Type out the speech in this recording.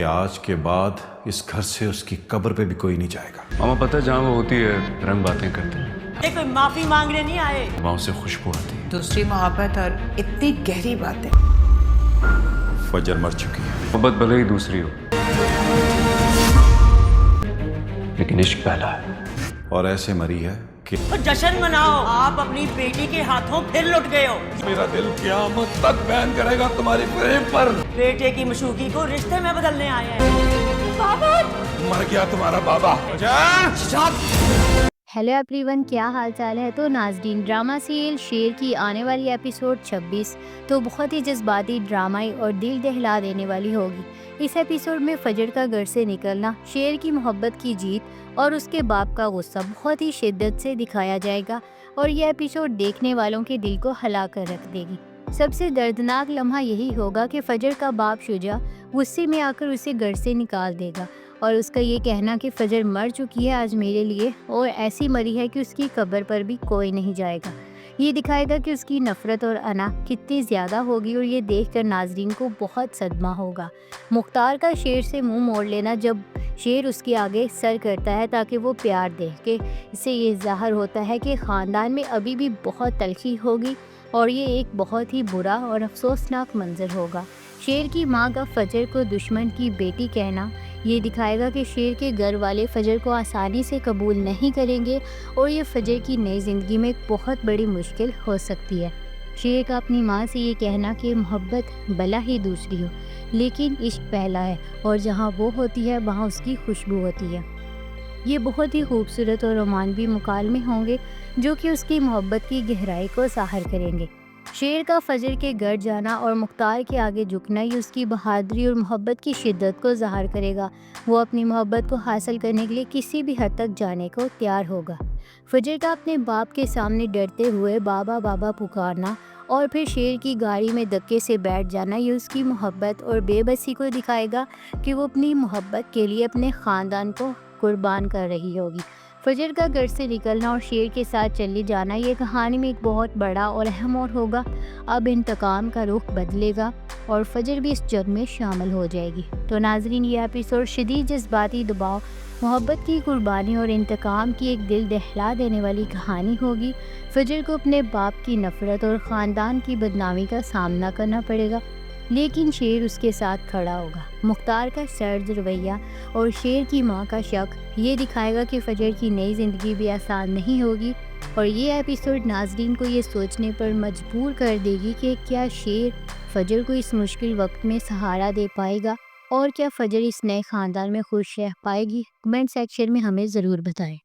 کہ آج کے بعد اس گھر سے اس کی قبر پہ بھی کوئی نہیں جائے گا۔ ماما پتہ ہے جہاں وہ ہوتی ہے رنگ باتیں کرتے ہیں، کوئی معافی مانگنے نہیں آئے، وہاں سے خوشبو آتی ہے۔ دوسری محبت اور اتنی گہری باتیں۔ فجر مر چکی ہے، محبت بھلے ہی دوسری ہو لیکن عشق پہلا ہے۔ اور ایسے مری ہے کہ تو جشن مناؤ، آپ اپنی بیٹی کے ہاتھوں پھر لٹ گئے ہو۔ میرا دل قیامت تک بین کرے گا تمہاری فریب پر۔ بیٹے کی مشوقی کو رشتے میں بدلنے آئے ہیں۔ بابا مر گیا تمہارا بابا۔ ہیلو ایوری ون، کیا حال چال ہے؟ تو ناظرین، ڈرامہ سیریل شیر کی آنے والی ایپیسوڈ 26 تو بہت ہی جذباتی، ڈرامائی اور دل دہلا دینے والی ہوگی۔ اس ایپیسوڈ میں فجر کا گھر سے نکلنا، شیر کی محبت کی جیت اور اس کے باپ کا غصہ بہت ہی شدت سے دکھایا جائے گا، اور یہ ایپیسوڈ دیکھنے والوں کے دل کو ہلا کر رکھ دے گی۔ سب سے دردناک لمحہ یہی ہوگا کہ فجر کا باپ شجاع غصے میں آ کر اسے گھر سے نکال دے گا، اور اس کا یہ کہنا کہ فجر مر چکی ہے آج میرے لیے، اور ایسی مری ہے کہ اس کی قبر پر بھی کوئی نہیں جائے گا۔ یہ دکھائے گا کہ اس کی نفرت اور انا کتنی زیادہ ہوگی، اور یہ دیکھ کر ناظرین کو بہت صدمہ ہوگا۔ مختار کا شیر سے منہ موڑ لینا، جب شیر اس کے آگے سر کرتا ہے تاکہ وہ پیار دے کہ اس سے یہ ظاہر ہوتا ہے کہ خاندان میں ابھی بھی بہت تلخی ہوگی، اور یہ ایک بہت ہی برا اور افسوسناک منظر ہوگا۔ شیر کی ماں کا فجر کو دشمن کی بیٹی کہنا یہ دکھائے گا کہ شیر کے گھر والے فجر کو آسانی سے قبول نہیں کریں گے، اور یہ فجر کی نئی زندگی میں ایک بہت بڑی مشکل ہو سکتی ہے۔ شیر کا اپنی ماں سے یہ کہنا کہ محبت بھلا ہی دوسری ہو لیکن عشق پہلا ہے، اور جہاں وہ ہوتی ہے وہاں اس کی خوشبو ہوتی ہے۔ یہ بہت ہی خوبصورت اور رومانوی مکالمے ہوں گے جو کہ اس کی محبت کی گہرائی کو ظاہر کریں گے۔ شیر کا فجر کے گھر جانا اور مختار کے آگے جھکنا یہ اس کی بہادری اور محبت کی شدت کو ظاہر کرے گا۔ وہ اپنی محبت کو حاصل کرنے کے لیے کسی بھی حد تک جانے کو تیار ہوگا۔ فجر کا اپنے باپ کے سامنے ڈرتے ہوئے بابا بابا پکارنا اور پھر شیر کی گاڑی میں دھکے سے بیٹھ جانا یہ اس کی محبت اور بے بسی کو دکھائے گا کہ وہ اپنی محبت کے لیے اپنے خاندان کو قربان کر رہی ہوگی۔ فجر کا گھر سے نکلنا اور شیر کے ساتھ چلی جانا یہ کہانی میں ایک بہت بڑا اور اہم موڑ ہوگا۔ اب انتقام کا رخ بدلے گا اور فجر بھی اس جنگ میں شامل ہو جائے گی۔ تو ناظرین، یہ ایپیسوڈ شدید جذباتی دباؤ، محبت کی قربانی اور انتقام کی ایک دل دہلا دینے والی کہانی ہوگی۔ فجر کو اپنے باپ کی نفرت اور خاندان کی بدنامی کا سامنا کرنا پڑے گا، لیکن شیر اس کے ساتھ کھڑا ہوگا۔ مختار کا سرد رویہ اور شیر کی ماں کا شک یہ دکھائے گا کہ فجر کی نئی زندگی بھی آسان نہیں ہوگی، اور یہ ایپیسوڈ ناظرین کو یہ سوچنے پر مجبور کر دے گی کہ کیا شیر فجر کو اس مشکل وقت میں سہارا دے پائے گا، اور کیا فجر اس نئے خاندان میں خوش رہ پائے گی؟ کمنٹ سیکشن میں ہمیں ضرور بتائیں۔